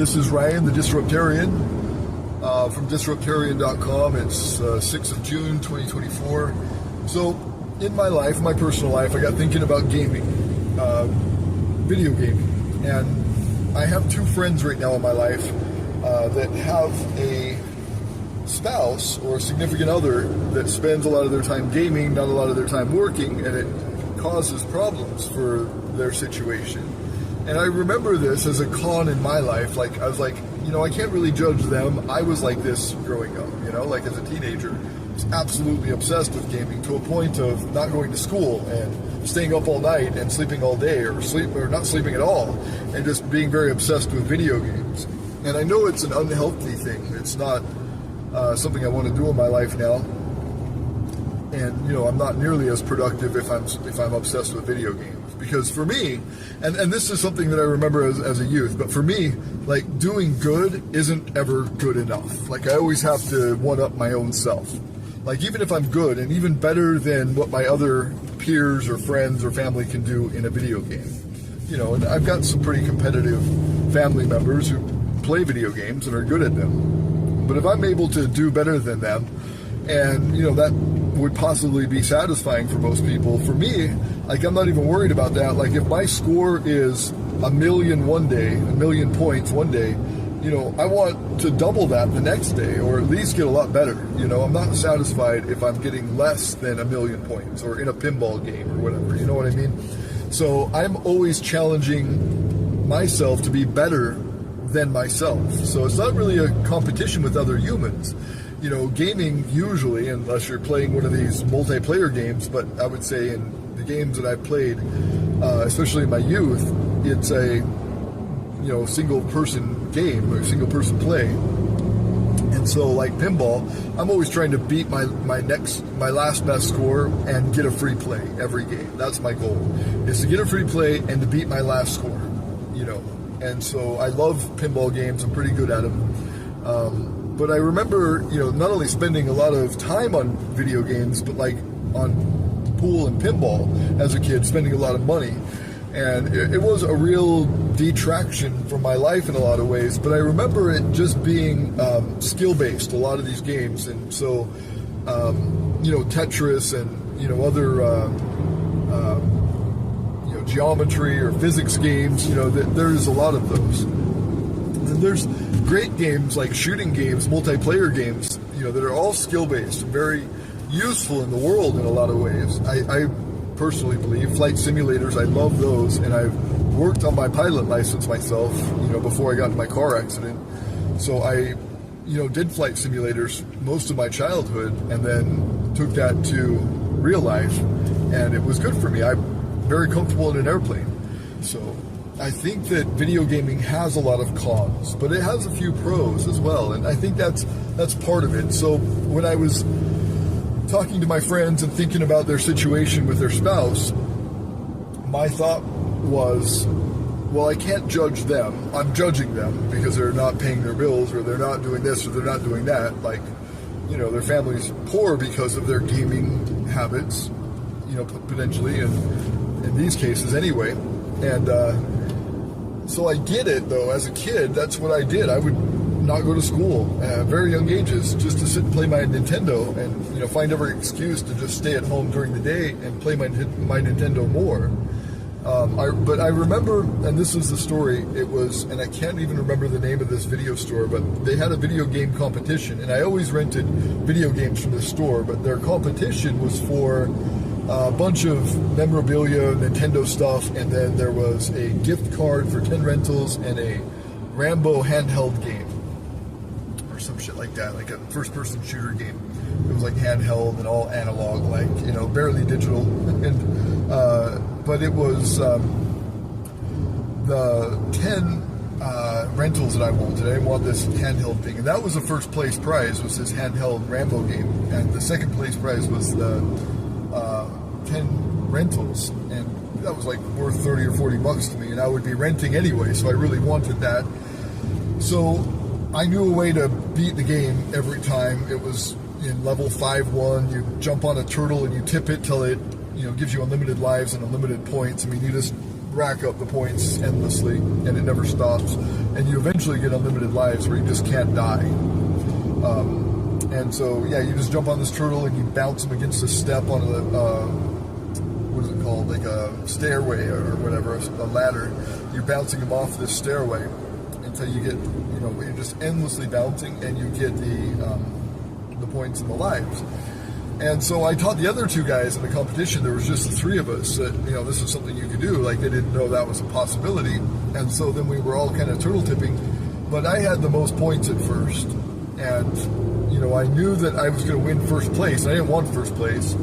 this is Ryan, the Disruptarian, from Disruptarian.com. It's 6th of June, 2024. So, in my life, my personal life, I got thinking about gaming, video gaming. And I have two friends right now in my life that have a spouse or a significant other that spends a lot of their time gaming, not a lot of their time working, and it causes problems for their situation. And I remember this as a con in my life. Like, I was like, I can't really judge them. I was like this growing up, like as a teenager. I was absolutely obsessed with gaming to a point of not going to school and staying up all night and sleeping all day or not sleeping at all and just being very obsessed with video games. And I know it's an unhealthy thing. It's not something I want to do in my life now. And, I'm not nearly as productive if I'm obsessed with video games. Because for me, and this is something that I remember as a youth, but for me, like, doing good isn't ever good enough. Like, I always have to one-up my own self. Like, even if I'm good and even better than what my other peers or friends or family can do in a video game. And I've got some pretty competitive family members who play video games and are good at them. But if I'm able to do better than them, and, that would possibly be satisfying for most people. For me, like, I'm not even worried about that. Like, if my score is 1,000,000 one day, 1,000,000 points one day, I want to double that the next day, or at least get a lot better. I'm not satisfied if I'm getting less than 1,000,000 points, or in a pinball game or whatever, you know what I mean? So I'm always challenging myself to be better than myself. So it's not really a competition with other humans. Gaming usually, unless you're playing one of these multiplayer games, but I would say in the games that I've played, especially in my youth, it's a, single person game or single person play. And so, like pinball, I'm always trying to beat my last best score and get a free play every game. That's my goal, is to get a free play and to beat my last score, And so I love pinball games. I'm pretty good at them. But I remember, not only spending a lot of time on video games, but like on pool and pinball as a kid, spending a lot of money. And it was a real detraction from my life in a lot of ways. But I remember it just being skill-based, a lot of these games. And so, Tetris and, other, geometry or physics games, there's a lot of those. And there's great games like shooting games, multiplayer games, that are all skill-based and very useful in the world in a lot of ways. I personally believe flight simulators, I love those, and I've worked on my pilot license myself, before I got in my car accident. So I, did flight simulators most of my childhood and then took that to real life, and it was good for me. I'm very comfortable in an airplane. So I think that video gaming has a lot of cons, but it has a few pros as well, and I think that's part of it. So when I was talking to my friends and thinking about their situation with their spouse, my thought was, well, I can't judge them. I'm judging them because they're not paying their bills, or they're not doing this, or they're not doing that. Like, their family's poor because of their gaming habits, potentially, and in these cases anyway. And so I get it, though. As a kid, that's what I did. I would not go to school at very young ages just to sit and play my Nintendo and, find every excuse to just stay at home during the day and play my Nintendo more. But I remember, and this is the story, it was, and I can't even remember the name of this video store, but they had a video game competition, and I always rented video games from this store, but their competition was for a bunch of memorabilia, Nintendo stuff, and then there was a gift card for 10 rentals and a Rambo handheld game or some shit like that, like a first-person shooter game. It was like handheld and all analog, like, barely digital. And but it was the 10 rentals that I wanted. I didn't want this handheld thing, and that was the first place prize, was this handheld Rambo game, and the second place prize was the 10 rentals, and that was like worth 30 or 40 bucks to me, and I would be renting anyway, so I really wanted that. So I knew a way to beat the game every time. It was in level 5-1, you jump on a turtle and you tip it till it gives you unlimited lives and unlimited points. I mean, you just rack up the points endlessly, and it never stops. And you eventually get unlimited lives where you just can't die. And so, yeah, you just jump on this turtle and you bounce him against a step on what is it called? Like a stairway or whatever, a ladder. You're bouncing him off this stairway until you get, you're just endlessly bouncing, and you get the points and the lives. And so I taught the other two guys in the competition. There was just the three of us that, this is something you could do. Like, they didn't know that was a possibility. And so then we were all kind of turtle tipping. But I had the most points at first. And, I knew that I was going to win first place. I didn't want first place.